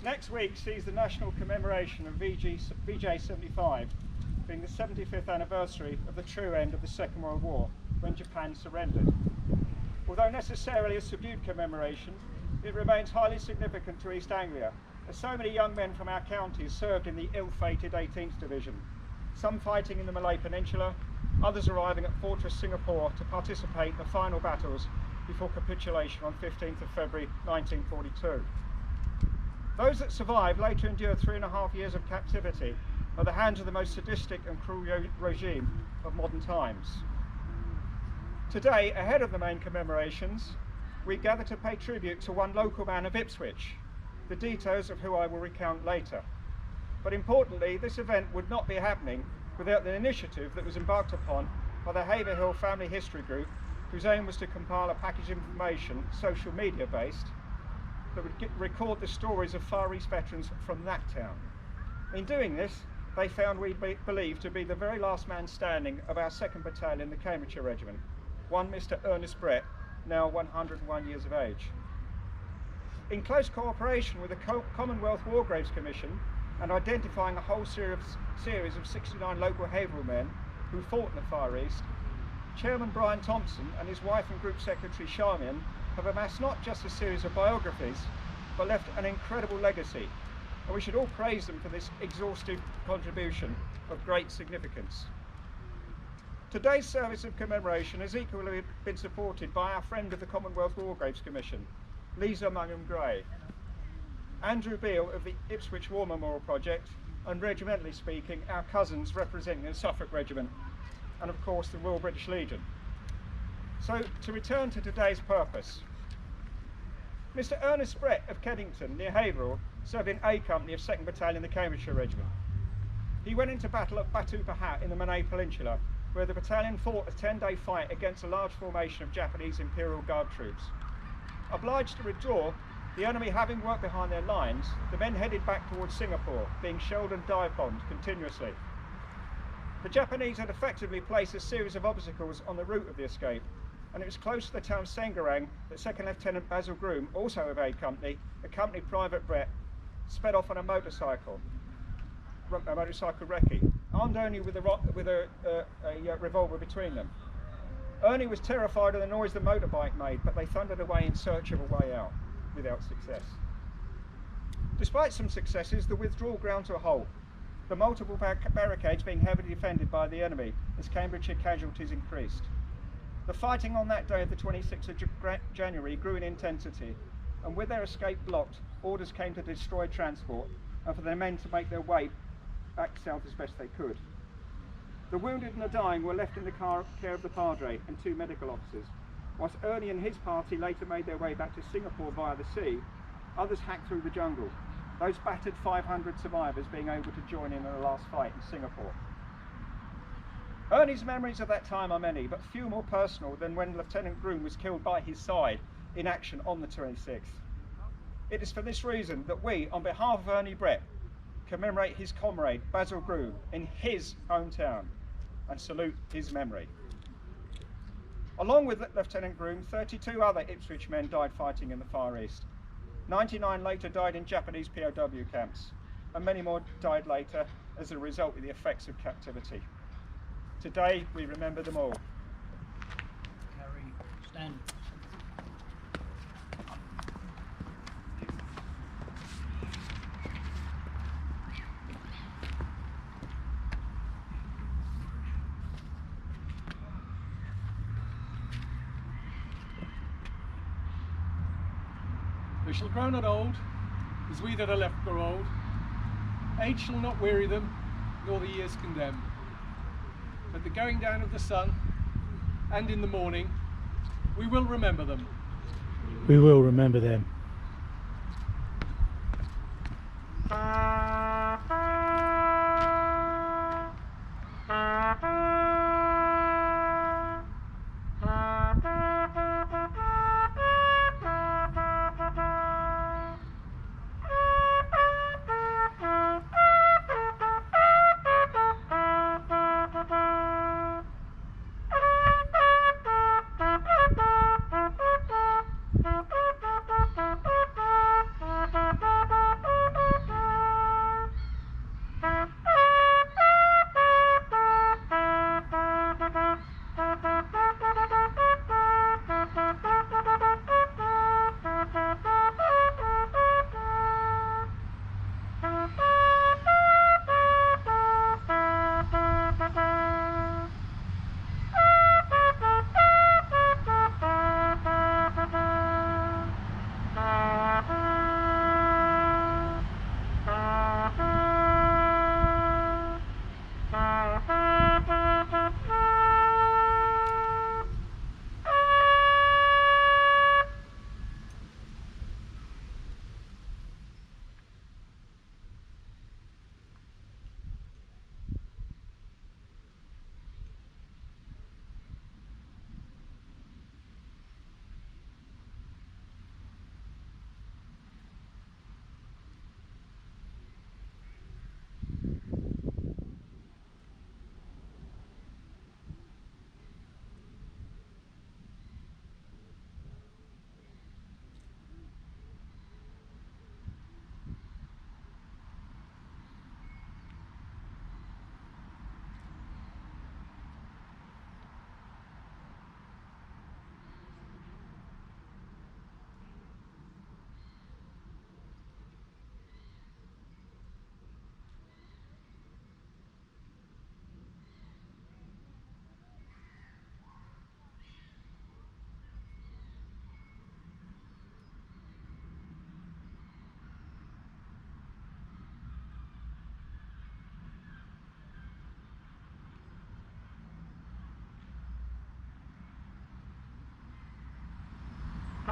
Next week sees the national commemoration of VJ 75, being the 75th anniversary of the true end of the Second World War, when Japan surrendered. Although necessarily a subdued commemoration, it remains highly significant to East Anglia, as so many young men from our counties served in the ill-fated 18th Division, some fighting in the Malay Peninsula, others arriving at Fortress Singapore to participate in the final battles before capitulation on 15th of February 1942. Those that survived later endured 3.5 years of captivity at the hands of the most sadistic and cruel regime of modern times. Today, ahead of the main commemorations, we gather to pay tribute to one local man of Ipswich, the details of who I will recount later. But importantly, this event would not be happening without the initiative that was embarked upon by the Haverhill Family History Group, whose aim was to compile a package of information, social media based, that would record the stories of Far East veterans from that town. In doing this, they found we believed to be the very last man standing of our 2nd Battalion, the Cambridgeshire Regiment, one Mr. Ernest Brett, now 101 years of age. In close cooperation with the Commonwealth War Graves Commission and identifying a whole series of 69 local Haverhill men who fought in the Far East, Chairman Brian Thompson and his wife and Group Secretary Charmian have amassed not just a series of biographies, but left an incredible legacy, and we should all praise them for this exhaustive contribution of great significance. Today's service of commemoration has equally been supported by our friend of the Commonwealth War Graves Commission, Lisa Mungham-Gray, Andrew Beale of the Ipswich War Memorial Project, and regimentally speaking, our cousins representing the Suffolk Regiment, and of course the Royal British Legion. So to return to today's purpose, Mr. Ernest Brett of Keddington near Haverhill served in A Company of 2nd Battalion, the Cambridgeshire Regiment. He went into battle at Batu Pahat in the Malay Peninsula, where the battalion fought a 10-day fight against a large formation of Japanese Imperial Guard troops. Obliged to withdraw, the enemy having worked behind their lines, the men headed back towards Singapore, being shelled and dive-bombed continuously. The Japanese had effectively placed a series of obstacles on the route of the escape, and it was close to the town Sengarang that 2nd Lieutenant Basil Groom, also of A Company, accompanied Private Brett, sped off on a motorcycle recce, armed only with a revolver between them. Ernie was terrified of the noise the motorbike made, but they thundered away in search of a way out, without success. Despite some successes, the withdrawal ground to a halt, the multiple barricades being heavily defended by the enemy as Cambridgeshire casualties increased. The fighting on that day of the 26th of January grew in intensity, and with their escape blocked, orders came to destroy transport and for their men to make their way back south as best they could. The wounded and the dying were left in the care of the Padre and 2 medical officers, whilst Ernie and his party later made their way back to Singapore via the sea. Others hacked through the jungle, those battered 500 survivors being able to join in the last fight in Singapore. Ernie's memories of that time are many, but few more personal than when Lieutenant Groom was killed by his side in action on the 26th. It is for this reason that we, on behalf of Ernie Brett, commemorate his comrade Basil Groom in his hometown and salute his memory. Along with Lieutenant Groom, 32 other Ipswich men died fighting in the Far East. 99 later died in Japanese POW camps, and many more died later as a result of the effects of captivity. Today we remember them all. Carry, stand. They shall grow not old, as we that are left grow old. Age shall not weary them, nor the years condemn. At the going down of the sun, and in the morning, we will remember them. We will remember them.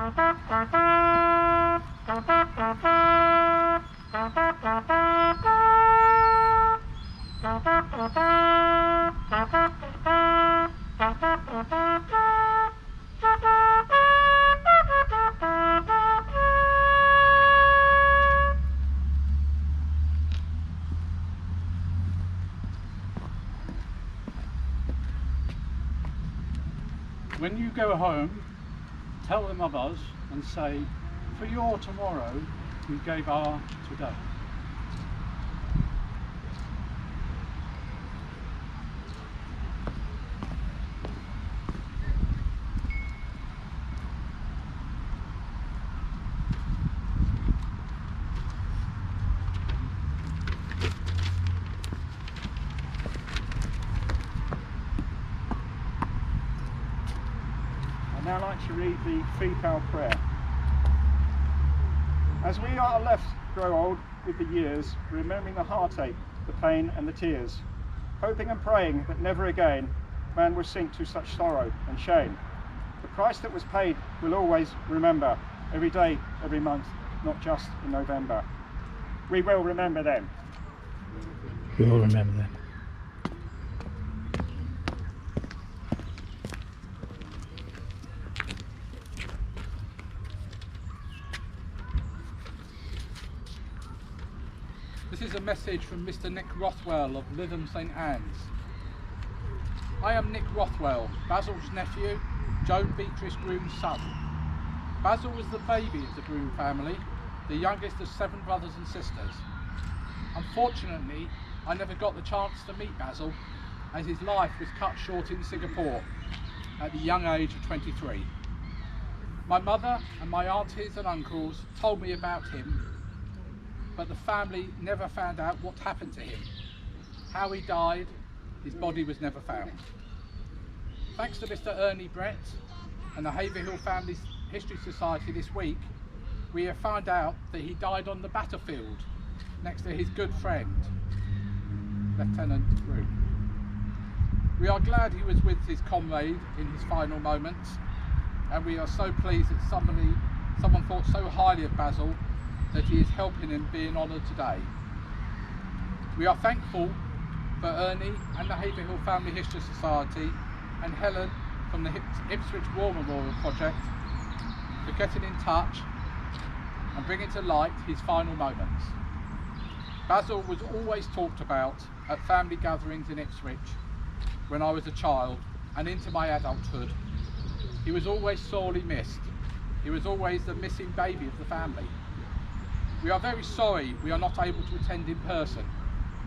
When you go home, tell them of us and say, for your tomorrow, we gave our today. I'd now like to read the Fepal prayer. As we are left grow old with the years, remembering the heartache, the pain and the tears, hoping and praying that never again man will sink to such sorrow and shame. The price that was paid we'll always remember, every day, every month, not just in November. We will remember them. We will remember them. This is a message from Mr. Nick Rothwell of Lytham St Anne's. I am Nick Rothwell, Basil's nephew, Joan Beatrice Groom's son. Basil was the baby of the Groom family, the youngest of 7 brothers and sisters. Unfortunately, I never got the chance to meet Basil, as his life was cut short in Singapore at the young age of 23. My mother and my aunties and uncles told me about him, but the family never found out what happened to him. How he died, his body was never found. Thanks to Mr. Ernest Brett and the Haverhill Family History Society this week, we have found out that he died on the battlefield next to his good friend, Lieutenant Groom. We are glad he was with his comrade in his final moments, and we are so pleased that someone thought so highly of Basil that he is helping him being honoured today. We are thankful for Ernie and the Haverhill Family History Society and Helen from the Ipswich War Memorial project for getting in touch and bringing to light his final moments. Basil was always talked about at family gatherings in Ipswich when I was a child and into my adulthood. He was always sorely missed. He was always the missing baby of the family. We are very sorry we are not able to attend in person,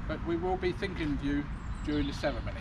but we will be thinking of you during the ceremony.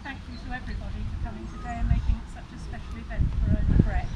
Thank you to everybody for coming today and making it such a special event for Ernest Brett.